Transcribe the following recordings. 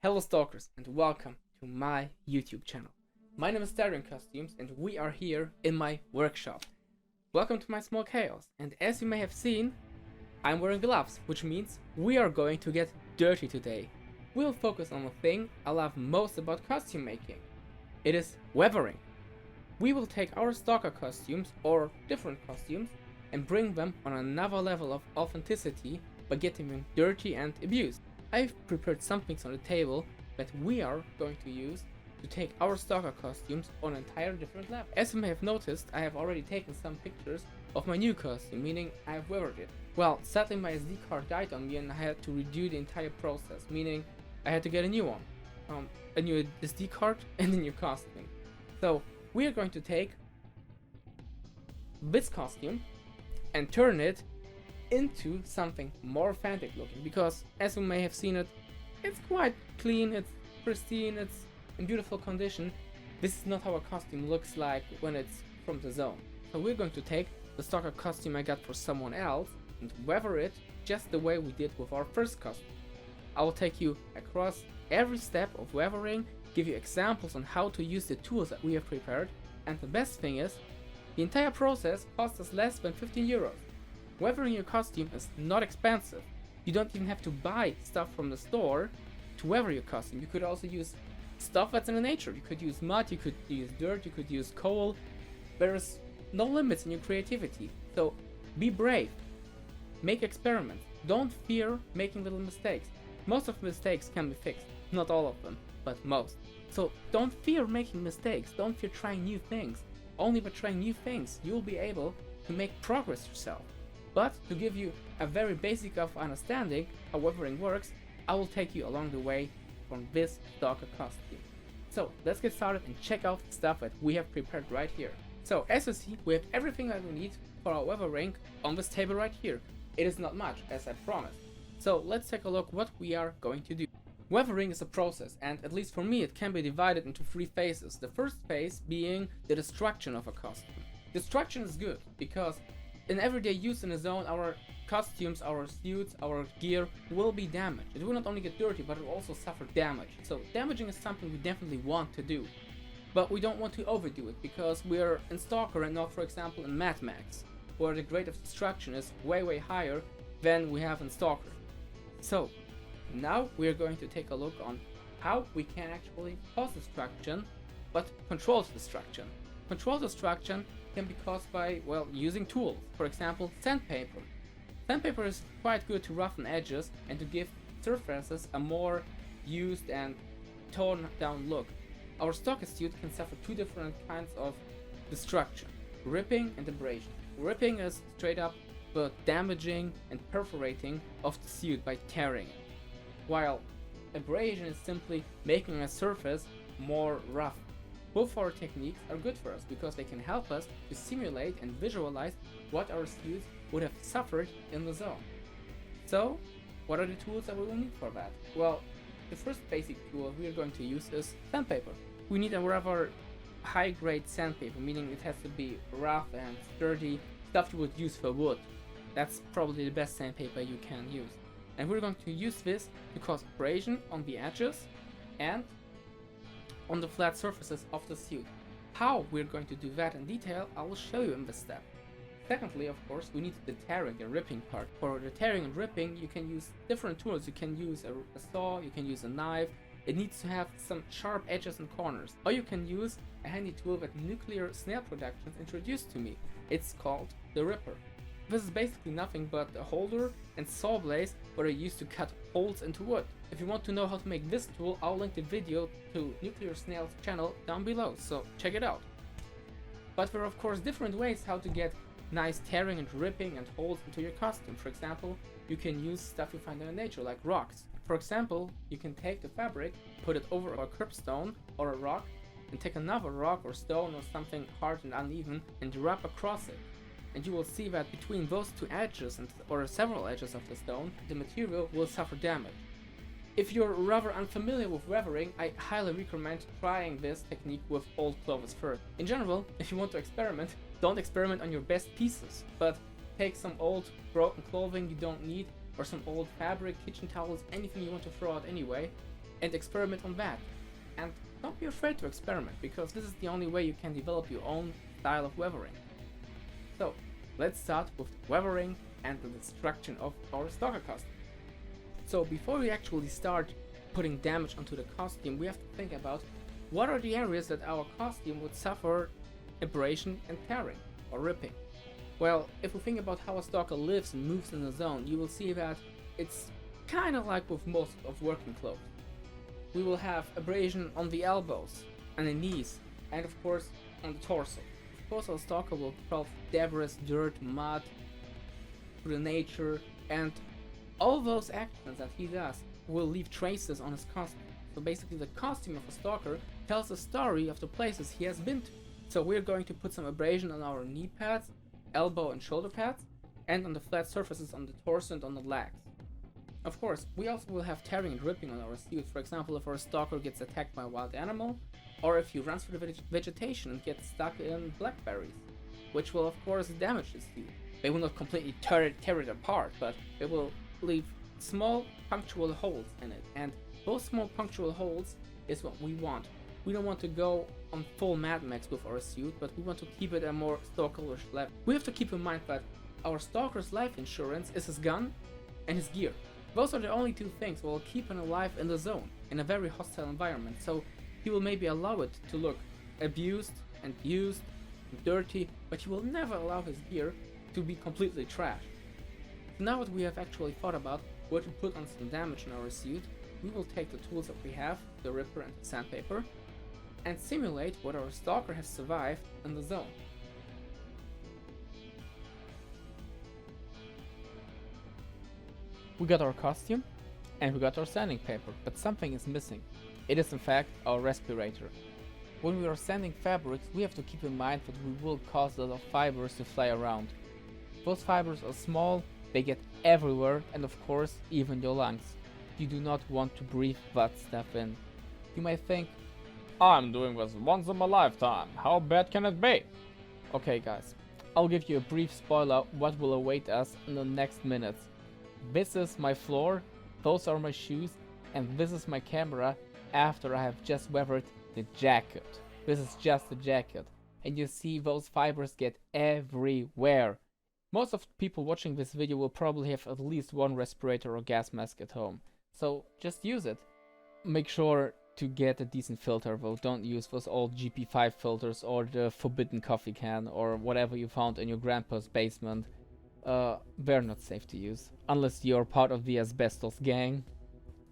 Hello stalkers and welcome to my YouTube channel. My name is Darren Costumes and we are here in my workshop. Welcome to my small chaos, and as you may have seen, I'm wearing gloves, which means we are going to get dirty today. We'll focus on the thing I love most about costume making. It is weathering. We will take our stalker costumes or different costumes and bring them on another level of authenticity by getting them dirty and abused. I've prepared some things on the table that we are going to use to take our stalker costumes on an entire different level. As you may have noticed, I have already taken some pictures of my new costume, meaning I have weathered it. Well, sadly my SD card died on me and I had to redo the entire process, meaning I had to get a new one. A new SD card and a new costume. So we are going to take this costume and turn it into something more authentic looking, because as you may have seen it's quite clean, it's pristine, it's in beautiful condition. This is not how a costume looks like when it's from the zone. So we're going to take the stalker costume I got for someone else and weather it just the way we did with our first costume. I will take you across every step of weathering, give you examples on how to use the tools that we have prepared, and the best thing is, the entire process cost us less than 15 euros. Weathering your costume is not expensive. You don't even have to buy stuff from the store to weather your costume. You could also use stuff that's in the nature. You could use mud, you could use dirt, you could use coal. There's no limits in your creativity. So be brave. Make experiments. Don't fear making little mistakes. Most of the mistakes can be fixed. Not all of them, but most. So don't fear making mistakes. Don't fear trying new things. Only by trying new things you'll be able to make progress yourself. But to give you a very basic of understanding how weathering works, I will take you along the way from this stalker costume. So let's get started and check out the stuff that we have prepared right here. So as you see, we have everything that we need for our weathering on this table right here. It is not much, as I promised. So let's take a look what we are going to do. Weathering is a process, and at least for me it can be divided into three phases. The first phase being the destruction of a costume. Destruction is good because in everyday use in a zone, our costumes, our suits, our gear will be damaged. It will not only get dirty, but it will also suffer damage. So damaging is something we definitely want to do. But we don't want to overdo it, because we are in Stalker and not, for example, in Mad Max, where the rate of destruction is way higher than we have in Stalker. So now we are going to take a look on how we can actually cause destruction, but control destruction. Control destruction can be caused by, well, using tools. For example, sandpaper. Sandpaper is quite good to roughen edges and to give surfaces a more used and toned down look. Our stalker suit can suffer two different kinds of destruction: ripping and abrasion. Ripping is straight up the damaging and perforating of the suit by tearing it, while abrasion is simply making a surface more rough. Both our techniques are good for us because they can help us to simulate and visualize what our suits would have suffered in the zone. So, what are the tools that we will need for that? Well, the first basic tool we are going to use is sandpaper. We need a rather high-grade sandpaper, meaning it has to be rough and sturdy, stuff you would use for wood. That's probably the best sandpaper you can use. And we're going to use this to cause abrasion on the edges and on the flat surfaces of the suit. How we're going to do that in detail, I will show you in this step. Secondly, of course, we need the tearing and ripping part. For the tearing and ripping, you can use different tools. You can use a saw, you can use a knife. It needs to have some sharp edges and corners. Or you can use a handy tool that Nuclear Snail Productions introduced to me. It's called the Ripper. This is basically nothing but a holder and saw blades that are used to cut holes into wood. If you want to know how to make this tool, I'll link the video to Nuclear Snail's channel down below, so check it out. But there are of course different ways how to get nice tearing and ripping and holes into your costume. For example, you can use stuff you find in nature, like rocks. For example, you can take the fabric, put it over a cobblestone or a rock, and take another rock or stone or something hard and uneven and rub across it. And you will see that between those two edges or several edges of the stone, the material will suffer damage. If you're rather unfamiliar with weathering, I highly recommend trying this technique with old clothes first. In general, if you want to experiment, don't experiment on your best pieces, but take some old broken clothing you don't need, or some old fabric, kitchen towels, anything you want to throw out anyway, and experiment on that. And don't be afraid to experiment, because this is the only way you can develop your own style of weathering. So let's start with weathering and the destruction of our stalker costume. So before we actually start putting damage onto the costume, we have to think about what are the areas that our costume would suffer abrasion and tearing or ripping. Well, if we think about how a stalker lives and moves in the zone, you will see that it's kind of like with most of working clothes. We will have abrasion on the elbows, and the knees, and of course on the torso. Of course, our stalker will crawl debris, dirt, mud, through nature, and all those actions that he does will leave traces on his costume. So basically the costume of a stalker tells the story of the places he has been to. So we're going to put some abrasion on our knee pads, elbow and shoulder pads, and on the flat surfaces on the torso and on the legs. Of course, we also will have tearing and ripping on our suit. For example, if our stalker gets attacked by a wild animal, or if he runs through the vegetation and gets stuck in blackberries, which will of course damage the suit. They will not completely tear it apart, but they will leave small punctual holes in it, and those small punctual holes is what we want. We don't want to go on full Mad Max with our suit, but we want to keep it a more stalkerish level. We have to keep in mind that our stalker's life insurance is his gun and his gear. Those are the only two things that will keep him alive in the zone, in a very hostile environment, so he will maybe allow it to look abused and used and dirty, but he will never allow his gear to be completely trashed. Now that we have actually thought about where to put on some damage in our suit, we will take the tools that we have, the Ripper and the sandpaper, and simulate what our stalker has survived in the zone. We got our costume and we got our sanding paper, but something is missing. It is in fact our respirator. When we are sanding fabrics, we have to keep in mind that we will cause a lot of fibers to fly around. Those fibers are small, they get everywhere, and of course even your lungs. You do not want to breathe that stuff in. You might think, I'm doing this once in my lifetime, how bad can it be? Okay guys, I'll give you a brief spoiler what will await us in the next minutes. This is my floor, those are my shoes, and this is my camera after I have just weathered the jacket. This is just the jacket, and you see those fibers get everywhere. Most of the people watching this video will probably have at least one respirator or gas mask at home, so just use it. Make sure to get a decent filter though, don't use those old GP5 filters or the forbidden coffee can or whatever you found in your grandpa's basement. They're not safe to use, unless you're part of the asbestos gang.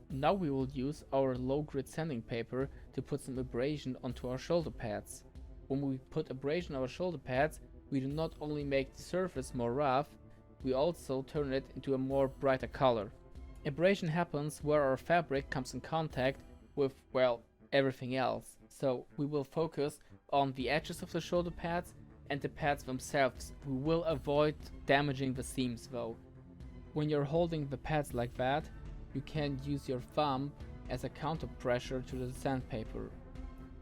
Now we will use our low grit sanding paper to put some abrasion onto our shoulder pads. When we put abrasion on our shoulder pads, we do not only make the surface more rough, we also turn it into a more brighter color. Abrasion happens where our fabric comes in contact with, well, everything else. So we will focus on the edges of the shoulder pads and the pads themselves. We will avoid damaging the seams though. When you're holding the pads like that, you can use your thumb as a counter pressure to the sandpaper.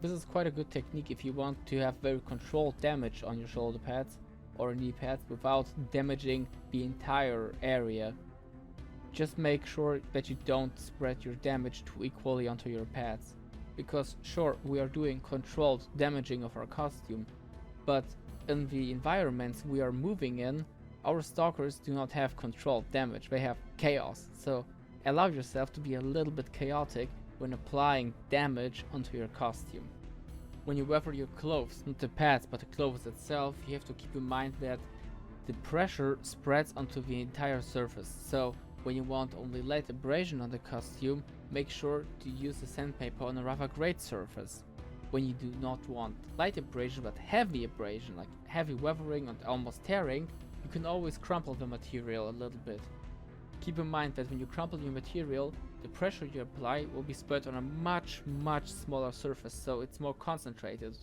This is quite a good technique if you want to have very controlled damage on your shoulder pads or knee pads without damaging the entire area. Just make sure that you don't spread your damage too equally onto your pads, because sure, we are doing controlled damaging of our costume, but in the environments we are moving in, our stalkers do not have controlled damage, they have chaos, so allow yourself to be a little bit chaotic when applying damage onto your costume. When you weather your clothes, not the pads but the clothes itself, you have to keep in mind that the pressure spreads onto the entire surface, so when you want only light abrasion on the costume, make sure to use the sandpaper on a rather great surface. When you do not want light abrasion but heavy abrasion, like heavy weathering and almost tearing, you can always crumple the material a little bit. Keep in mind that when you crumple your material, the pressure you apply will be spread on a much smaller surface, so it's more concentrated.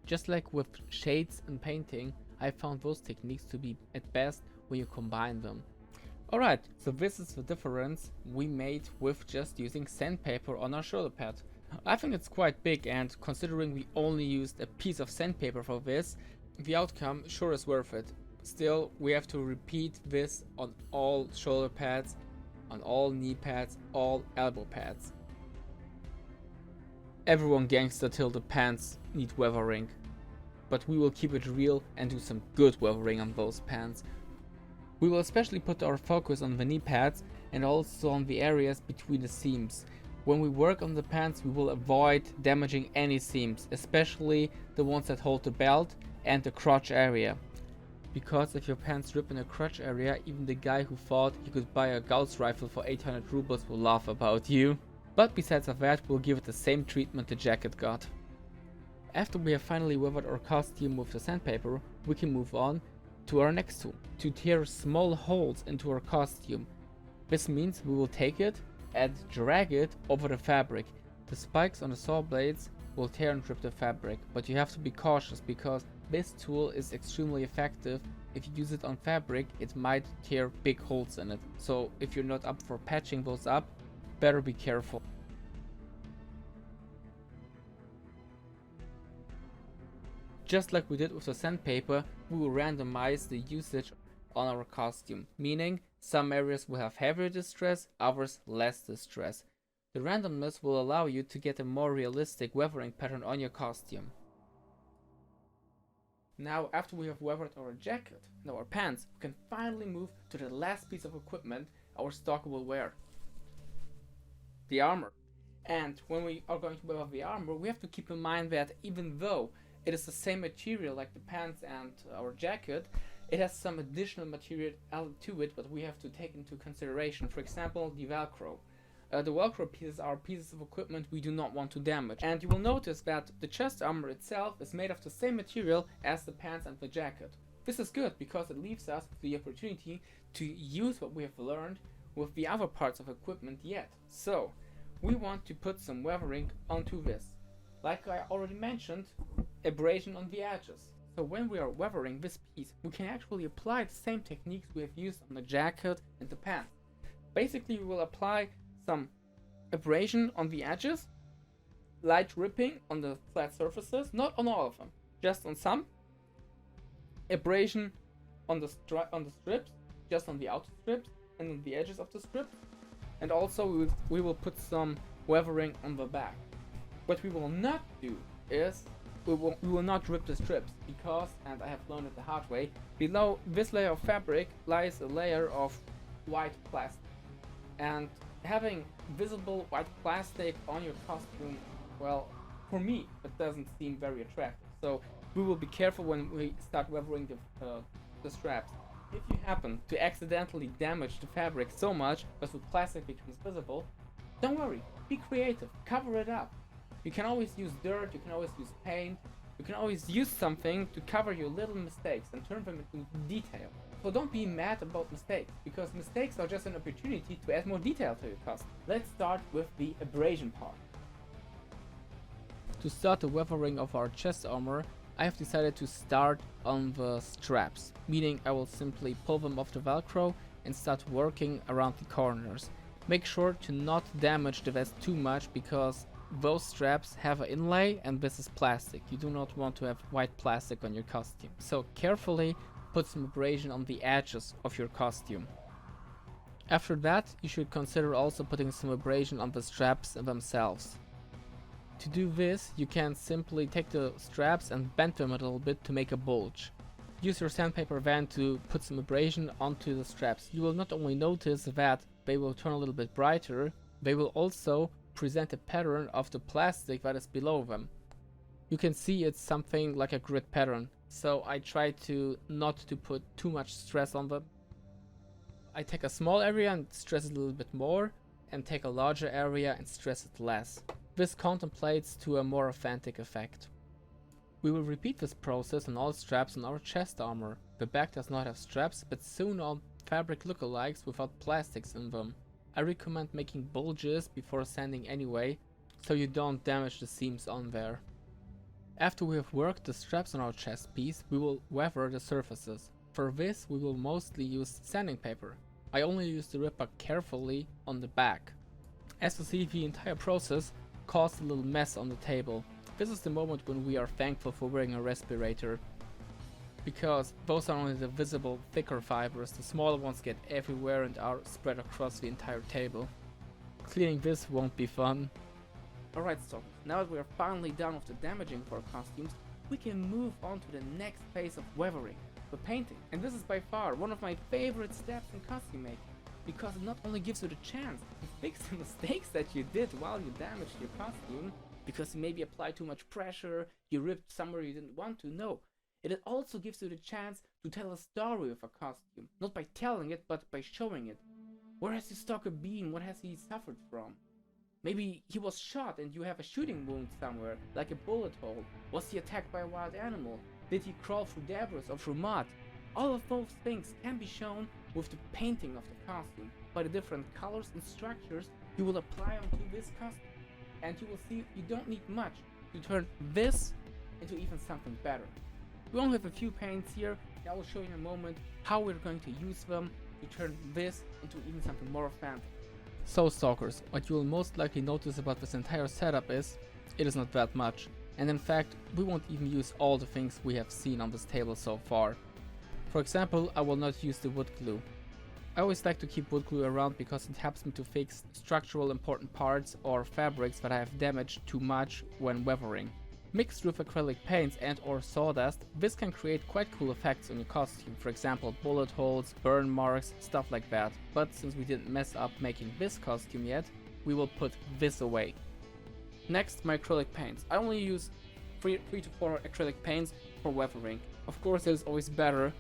Just like with shades and painting, I found those techniques to be at best when you combine them. Alright, so this is the difference we made with just using sandpaper on our shoulder pad. I think it's quite big, and considering we only used a piece of sandpaper for this, the outcome sure is worth it. Still, we have to repeat this on all shoulder pads, on all knee pads, all elbow pads. Everyone gangster till the pants need weathering, but we will keep it real and do some good weathering on those pants. We will especially put our focus on the knee pads and also on the areas between the seams. When we work on the pants, we will avoid damaging any seams, especially the ones that hold the belt and the crotch area. Because if your pants rip in the crotch area, even the guy who thought he could buy a Gauss rifle for 800 rubles will laugh about you. But besides of that, we'll give it the same treatment the jacket got. After we have finally weathered our costume with the sandpaper, we can move on to our next tool, to tear small holes into our costume. This means we will take it and drag it over the fabric. The spikes on the saw blades will tear and rip the fabric, but you have to be cautious because this tool is extremely effective. If you use it on fabric, it might tear big holes in it. So if you're not up for patching those up, better be careful. Just like we did with the sandpaper, we will randomize the usage on our costume, meaning some areas will have heavier distress, others less distress. The randomness will allow you to get a more realistic weathering pattern on your costume. Now, after we have weathered our jacket and our pants, we can finally move to the last piece of equipment our stalker will wear. The armor. And when we are going to weather the armor, we have to keep in mind that even though it is the same material like the pants and our jacket, it has some additional material added to it that we have to take into consideration. For example, the Velcro. The Velcro pieces are pieces of equipment we do not want to damage. And you will notice that the chest armor itself is made of the same material as the pants and the jacket. This is good because it leaves us the opportunity to use what we have learned with the other parts of equipment yet. So, we want to put some weathering onto this. Like I already mentioned, abrasion on the edges. So when we are weathering this piece, we can actually apply the same techniques we have used on the jacket and the pants. Basically, we will apply some abrasion on the edges, light ripping on the flat surfaces, not on all of them, just on some. Abrasion on the strips, just on the outer strips and on the edges of the strips. And also we will put some weathering on the back. What we will not do is we will not rip the strips because, and I have learned it the hard way, below this layer of fabric lies a layer of white plastic. And having visible white plastic on your costume, well, for me, it doesn't seem very attractive. So we will be careful when we start weathering the straps. If you happen to accidentally damage the fabric so much that the plastic becomes visible, don't worry, be creative, cover it up. You can always use dirt, you can always use paint, you can always use something to cover your little mistakes and turn them into detail. So don't be mad about mistakes, because mistakes are just an opportunity to add more detail to your costume. Let's start with the abrasion part. To start the weathering of our chest armor, I have decided to start on the straps, meaning I will simply pull them off the Velcro and start working around the corners. Make sure to not damage the vest too much because those straps have an inlay and this is plastic. You do not want to have white plastic on your costume. So carefully put some abrasion on the edges of your costume. After that, you should consider also putting some abrasion on the straps themselves. To do this, you can simply take the straps and bend them a little bit to make a bulge. Use your sandpaper wand to put some abrasion onto the straps. You will not only notice that they will turn a little bit brighter, they will also present a pattern of the plastic that is below them. You can see it's something like a grid pattern, so I try to not to put too much stress on them. I take a small area and stress it a little bit more, and take a larger area and stress it less. This contemplates to a more authentic effect. We will repeat this process on all straps on our chest armor. The back does not have straps, but soon on fabric lookalikes without plastics in them. I recommend making bulges before sanding anyway, so you don't damage the seams on there. After we have worked the straps on our chest piece, we will weather the surfaces. For this, we will mostly use sanding paper. I only use the ripper carefully on the back. As you see, the entire process caused a little mess on the table. This is the moment when we are thankful for wearing a respirator, because those are only the visible thicker fibers. The smaller ones get everywhere and are spread across the entire table. Cleaning this won't be fun. Alright, so now that we are finally done with the damaging for our costumes, we can move on to the next phase of weathering, the painting. And this is by far one of my favorite steps in costume making, because it not only gives you the chance to fix the mistakes that you did while you damaged your costume, because you maybe applied too much pressure, you ripped somewhere you didn't want to, no. It also gives you the chance to tell a story of a costume, not by telling it, but by showing it. Where has the stalker been? What has he suffered from? Maybe he was shot and you have a shooting wound somewhere, like a bullet hole. Was he attacked by a wild animal? Did he crawl through debris or through mud? All of those things can be shown with the painting of the costume, by the different colors and structures you will apply onto this costume. And you will see you don't need much to turn this into even something better. We only have a few paints here, and I will show you in a moment how we're going to use them to turn this into even something more fancy. So stalkers, what you will most likely notice about this entire setup is, it is not that much. And in fact, we won't even use all the things we have seen on this table so far. For example, I will not use the wood glue. I always like to keep wood glue around because it helps me to fix structural important parts or fabrics that I have damaged too much when weathering. Mixed with acrylic paints and or sawdust, this can create quite cool effects on your costume, for example bullet holes, burn marks, stuff like that. But since we didn't mess up making this costume yet, we will put this away. Next, my acrylic paints. I only use 3 to 4 acrylic paints for weathering. Of course, it is always better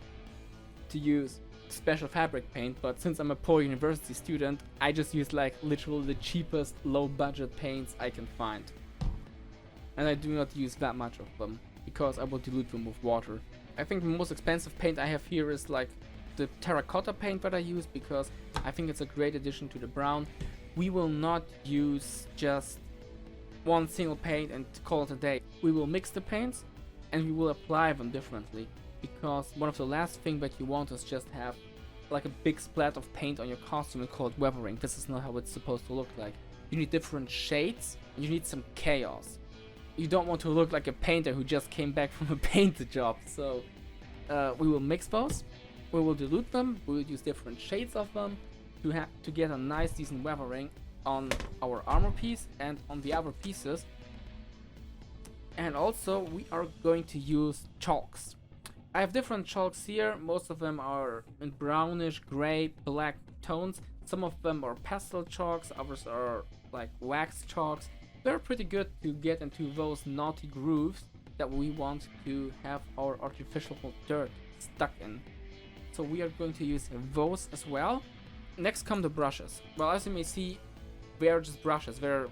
to use special fabric paint, but since I'm a poor university student, I just use like literally the cheapest low budget paints I can find. And I do not use that much of them, because I will dilute them with water. I think the most expensive paint I have here is like the terracotta paint that I use, because I think it's a great addition to the brown. We will not use just one single paint and call it a day. We will mix the paints and we will apply them differently, because one of the last things that you want is just have like a big splat of paint on your costume and call it weathering. This is not how it's supposed to look like. You need different shades and you need some chaos. You don't want to look like a painter who just came back from a paint job. So we will mix those, we will dilute them, we will use different shades of them to get a nice decent weathering on our armor piece and on the other pieces. And also we are going to use chalks. I have different chalks here. Most of them are in brownish, gray, black tones. Some of them are pastel chalks, others are like wax chalks. They're pretty good to get into those naughty grooves that we want to have our artificial dirt stuck in. So we are going to use those as well. Next come the brushes. Well, as you may see, they're just brushes. They're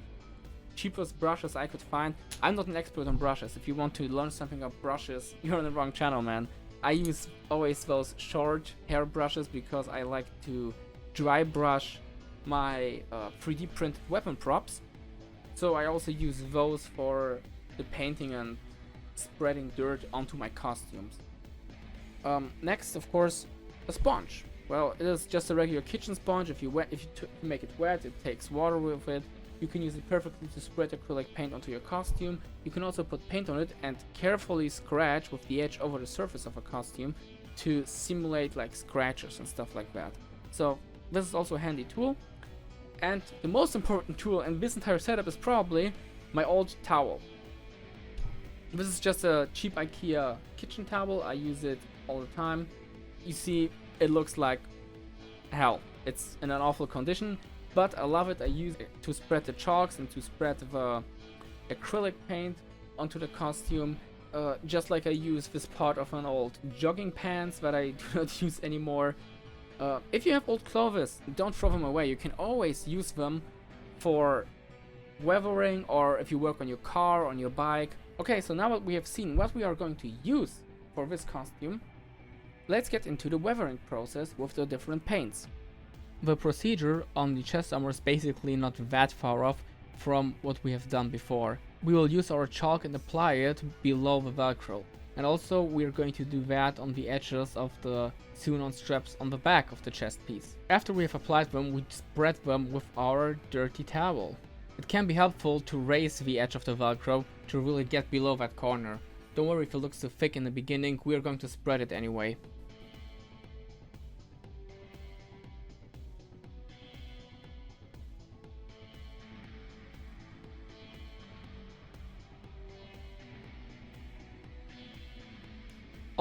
cheapest brushes I could find. I'm not an expert on brushes. If you want to learn something about brushes, you're on the wrong channel, man. I use always those short hair brushes because I like to dry brush my 3D printed weapon props. So I also use those for the painting and spreading dirt onto my costumes. Next, of course, a sponge. Well, it is just a regular kitchen sponge. If you make it wet, it takes water with it. You can use it perfectly to spread acrylic paint onto your costume. You can also put paint on it and carefully scratch with the edge over the surface of a costume to simulate like scratches and stuff like that. So this is also a handy tool. And the most important tool in this entire setup is probably my old towel. This is just a cheap IKEA kitchen towel. I use it all the time. You see, it looks like hell. It's in an awful condition, but I love it. I use it to spread the chalks and to spread the acrylic paint onto the costume. Just like I use this part of an old jogging pants that I do not use anymore. If you have old clothes, don't throw them away. You can always use them for weathering, or if you work on your car, on your bike. Okay, so now that we have seen what we are going to use for this costume, let's get into the weathering process with the different paints. The procedure on the chest armor is basically not that far off from what we have done before. We will use our chalk and apply it below the Velcro. And also we are going to do that on the edges of the sewn-on straps on the back of the chest piece. After we have applied them, we spread them with our dirty towel. It can be helpful to raise the edge of the Velcro to really get below that corner. Don't worry if it looks too thick in the beginning, we are going to spread it anyway.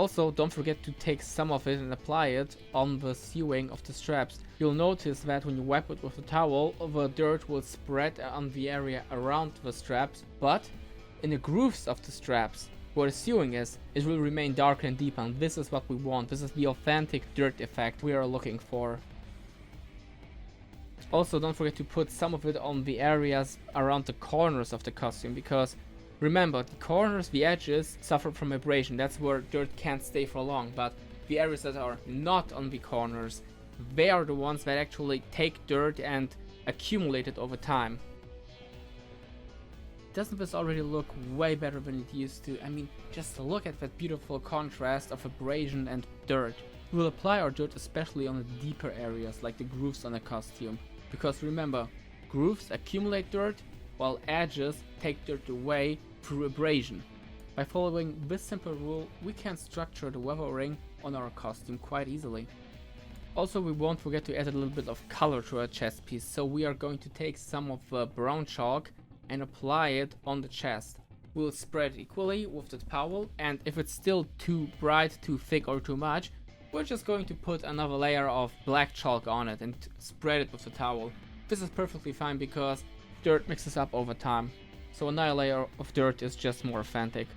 Also, don't forget to take some of it and apply it on the sewing of the straps. You'll notice that when you wipe it with a towel, the dirt will spread on the area around the straps, but in the grooves of the straps, where the sewing is, it will remain dark and deep, and this is what we want. This is the authentic dirt effect we are looking for. Also, don't forget to put some of it on the areas around the corners of the costume, because remember, the corners, the edges suffer from abrasion. That's where dirt can't stay for long, but the areas that are not on the corners, they are the ones that actually take dirt and accumulate it over time. Doesn't this already look way better than it used to? I mean, just look at that beautiful contrast of abrasion and dirt. We will apply our dirt especially on the deeper areas, like the grooves on a costume. Because remember, grooves accumulate dirt, while edges take dirt away through abrasion. By following this simple rule, we can structure the weathering on our costume quite easily. Also, we won't forget to add a little bit of color to our chest piece, so we are going to take some of the brown chalk and apply it on the chest. We'll spread it equally with the towel, and if it's still too bright, too thick or too much, we're just going to put another layer of black chalk on it and spread it with the towel. This is perfectly fine because dirt mixes up over time, so another layer of dirt is just more authentic.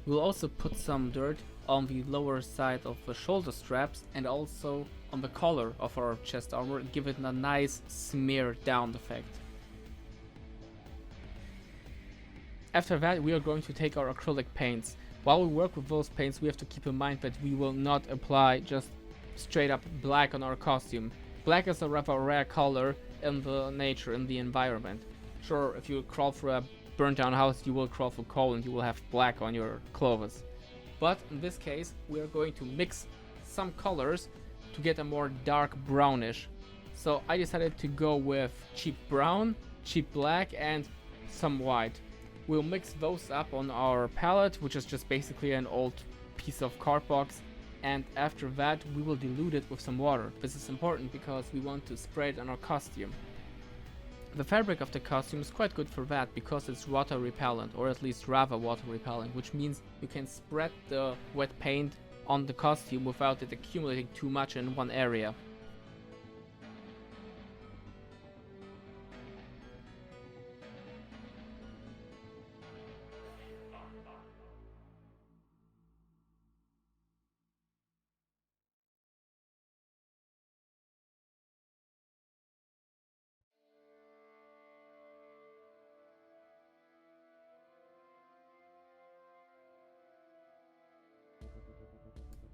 We'll also put some dirt on the lower side of the shoulder straps and also on the collar of our chest armor and give it a nice smear down effect. After that, we are going to take our acrylic paints. While we work with those paints, we have to keep in mind that we will not apply just straight up black on our costume. Black is a rather rare color in the nature, in the environment. Sure, if you crawl through a burnt down house, you will crawl through coal and you will have black on your clothes. But in this case, we are going to mix some colors to get a more dark brownish. So I decided to go with cheap brown, cheap black and some white. We'll mix those up on our palette, which is just basically an old piece of cardboard, and after that we will dilute it with some water. This is important because we want to spray it on our costume. The fabric of the costume is quite good for that because it's water repellent, or at least rather water repellent, which means you can spread the wet paint on the costume without it accumulating too much in one area.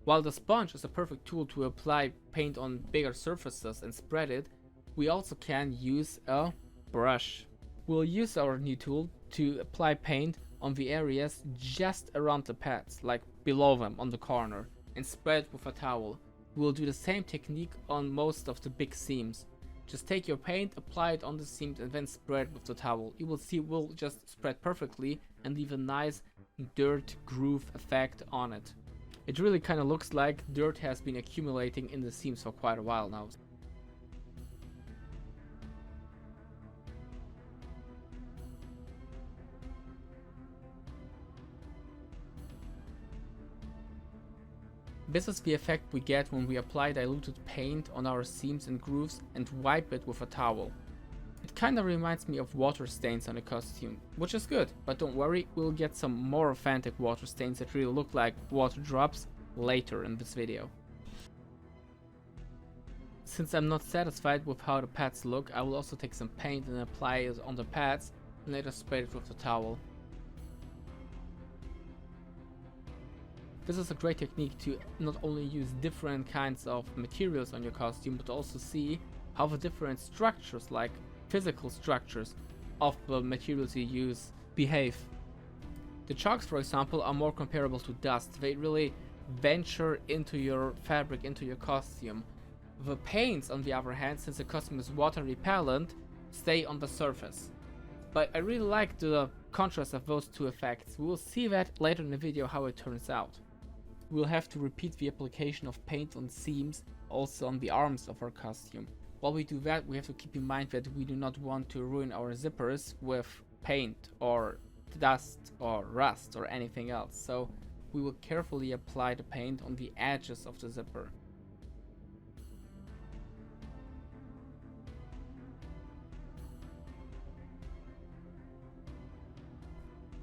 While the sponge is a perfect tool to apply paint on bigger surfaces and spread it, we also can use a brush. We'll use our new tool to apply paint on the areas just around the pads, like below them on the corner, and spread it with a towel. We'll do the same technique on most of the big seams. Just take your paint, apply it on the seams and then spread it with the towel. You will see it will just spread perfectly and leave a nice dirt groove effect on it. It really kind of looks like dirt has been accumulating in the seams for quite a while now. This is the effect we get when we apply diluted paint on our seams and grooves and wipe it with a towel. It kinda reminds me of water stains on a costume, which is good, but don't worry, we'll get some more authentic water stains that really look like water drops later in this video. Since I'm not satisfied with how the pads look, I will also take some paint and apply it on the pads and later spray it with the towel. This is a great technique to not only use different kinds of materials on your costume, but also see how the different structures, like physical structures of the materials you use, behave. The chalks, for example, are more comparable to dust. They really venture into your fabric, into your costume. The paints, on the other hand, since the costume is water repellent, stay on the surface. But I really like the contrast of those two effects. We will see that later in the video how it turns out. We'll have to repeat the application of paint on seams, also on the arms of our costume. While we do that, we have to keep in mind that we do not want to ruin our zippers with paint or dust or rust or anything else. So we will carefully apply the paint on the edges of the zipper.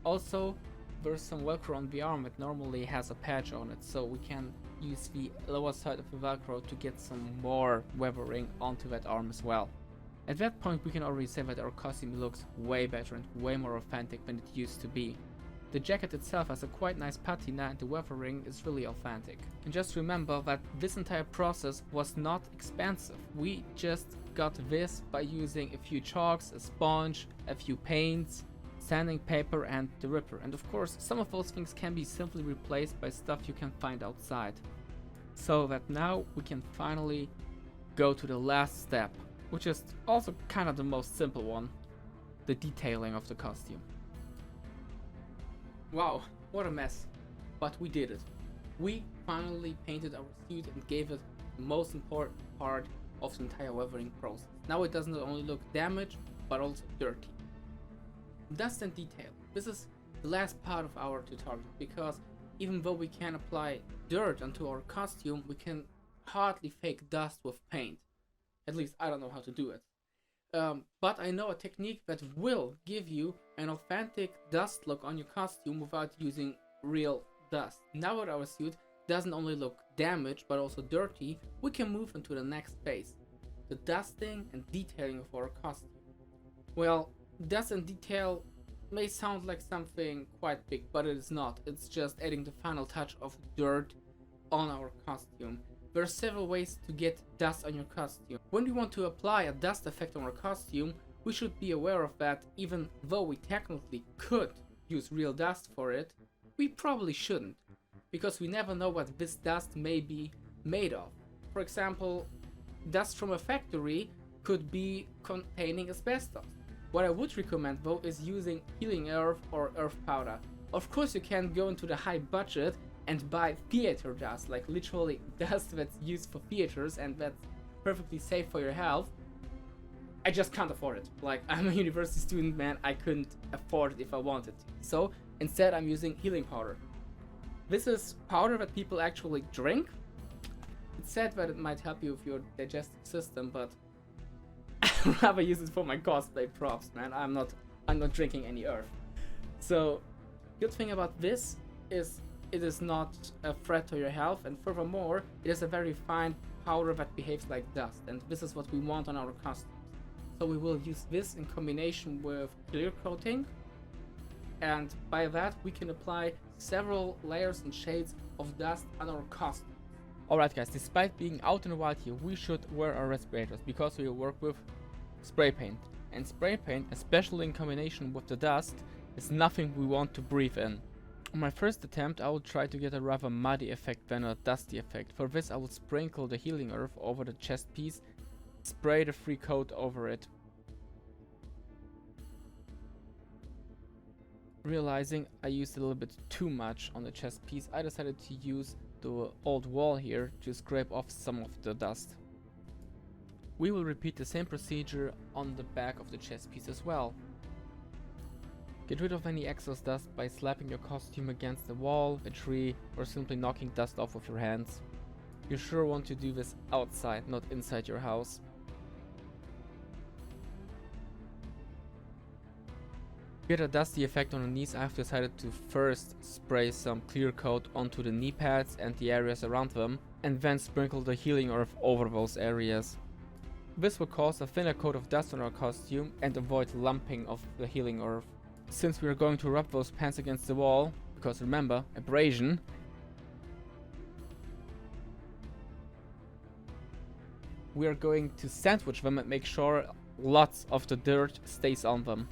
Also, there's some Velcro on the arm that normally has a patch on it, so we can use the lower side of the Velcro to get some more weathering onto that arm as well. At that point we can already say that our costume looks way better and way more authentic than it used to be. The jacket itself has a quite nice patina and the weathering is really authentic. And just remember that this entire process was not expensive. We just got this by using a few chalks, a sponge, a few paints, sanding paper and the ripper. And of course some of those things can be simply replaced by stuff you can find outside. So that now we can finally go to the last step, which is also kind of the most simple one, the detailing of the costume. Wow, what a mess, but we did it. We finally painted our suit and gave it the most important part of the entire weathering process. Now it does not only look damaged, but also dirty. Dust and detail. This is the last part of our tutorial, because even though we can apply dirt onto our costume, we can hardly fake dust with paint. At least I don't know how to do it. But I know a technique that will give you an authentic dust look on your costume without using real dust. Now that our suit doesn't only look damaged but also dirty, we can move into the next phase, the dusting and detailing of our costume. Well, dust and detail may sound like something quite big, but it is not. It's just adding the final touch of dirt on our costume. There are several ways to get dust on your costume. When we want to apply a dust effect on our costume, we should be aware of that. Even though we technically could use real dust for it, we probably shouldn't, because we never know what this dust may be made of. For example, dust from a factory could be containing asbestos. What I would recommend though is using healing earth or earth powder. Of course you can go into the high budget and buy theater dust, like literally dust that's used for theaters and that's perfectly safe for your health. I just can't afford it. Like, I'm a university student, man, I couldn't afford it if I wanted to. So instead I'm using healing powder. This is powder that people actually drink. It's said that it might help you with your digestive system, but I'd rather use it for my cosplay props, man. I'm not drinking any earth. So good thing about this is it is not a threat to your health, and furthermore it is a very fine powder that behaves like dust, and this is what we want on our costumes. So we will use this in combination with clear coating, and by that we can apply several layers and shades of dust on our costume. Alright guys, despite being out in the wild here, we should wear our respirators because we will work with spray paint, and spray paint, especially in combination with the dust, is nothing we want to breathe in. On my first attempt I will try to get a rather muddy effect than a dusty effect. For this I will sprinkle the healing earth over the chest piece, spray the free coat over it. Realizing I used a little bit too much on the chest piece, I decided to use the old wall here to scrape off some of the dust. We will repeat the same procedure on the back of the chest piece as well. Get rid of any excess dust by slapping your costume against the wall, a tree, or simply knocking dust off with your hands. You sure want to do this outside, not inside your house. To get a dusty effect on the knees, I have decided to first spray some clear coat onto the knee pads and the areas around them, and then sprinkle the healing earth over those areas. This will cause a thinner coat of dust on our costume and avoid lumping of the healing earth. Since we are going to rub those pants against the wall, because remember, abrasion, we are going to sandwich them and make sure lots of the dirt stays on them.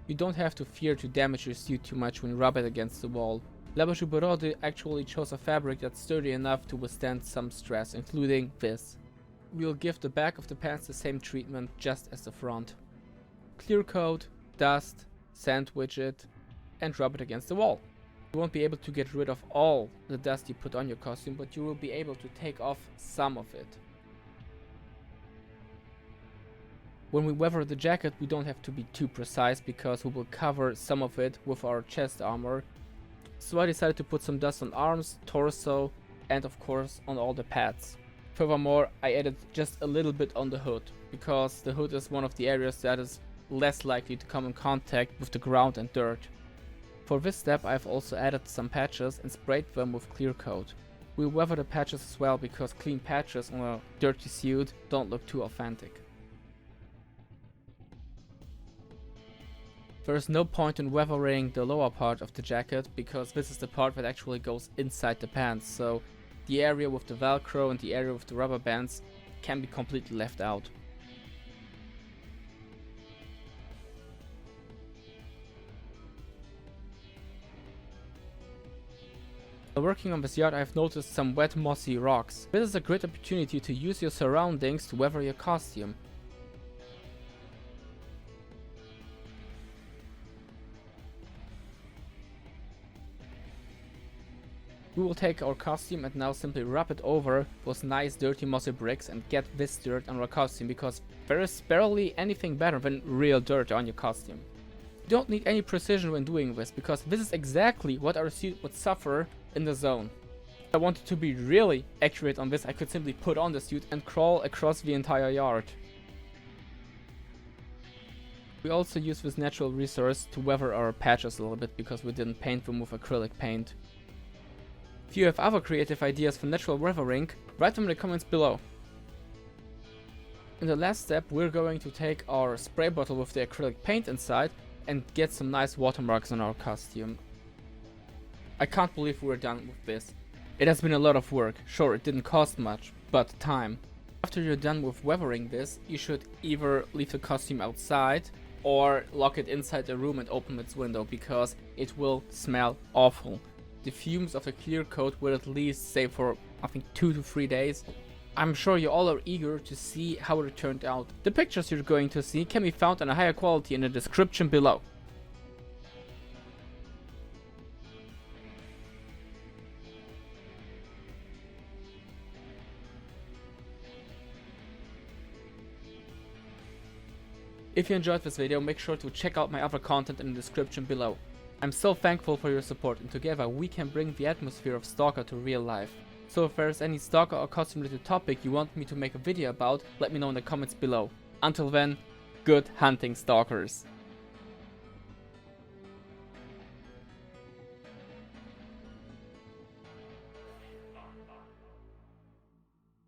You don't have to fear to damage your suit too much when you rub it against the wall. Labour actually chose a fabric that's sturdy enough to withstand some stress, including this. We'll give the back of the pants the same treatment just as the front. Clear coat, dust, sandwich it, and rub it against the wall. You won't be able to get rid of all the dust you put on your costume, but you will be able to take off some of it. When we weather the jacket, we don't have to be too precise because we will cover some of it with our chest armor. So I decided to put some dust on arms, torso, and of course on all the pads. Furthermore, I added just a little bit on the hood, because the hood is one of the areas that is less likely to come in contact with the ground and dirt. For this step I've also added some patches and sprayed them with clear coat. We'll weather the patches as well because clean patches on a dirty suit don't look too authentic. There is no point in weathering the lower part of the jacket because this is the part that actually goes inside the pants, so the area with the Velcro and the area with the rubber bands can be completely left out. While working on this yard, I've noticed some wet mossy rocks. This is a great opportunity to use your surroundings to weather your costume. We will take our costume and now simply rub it over those nice dirty mossy bricks and get this dirt on our costume, because there is barely anything better than real dirt on your costume. You don't need any precision when doing this, because this is exactly what our suit would suffer in the zone. If I wanted to be really accurate on this, I could simply put on the suit and crawl across the entire yard. We also use this natural resource to weather our patches a little bit because we didn't paint them with acrylic paint. If you have other creative ideas for natural weathering, write them in the comments below. In the last step, we're going to take our spray bottle with the acrylic paint inside and get some nice watermarks on our costume. I can't believe we're done with this. It has been a lot of work. Sure, it didn't cost much, but time. After you're done with weathering this, you should either leave the costume outside or lock it inside the room and open its window, because it will smell awful. The fumes of the clear coat will at least stay for, I think, 2 to 3 days. I'm sure you all are eager to see how it turned out. The pictures you're going to see can be found in a higher quality in the description below. If you enjoyed this video, make sure to check out my other content in the description below. I'm so thankful for your support, and together we can bring the atmosphere of S.T.A.L.K.E.R to real life. So if there's any S.T.A.L.K.E.R or costume related topic you want me to make a video about, let me know in the comments below. Until then, good hunting, stalkers.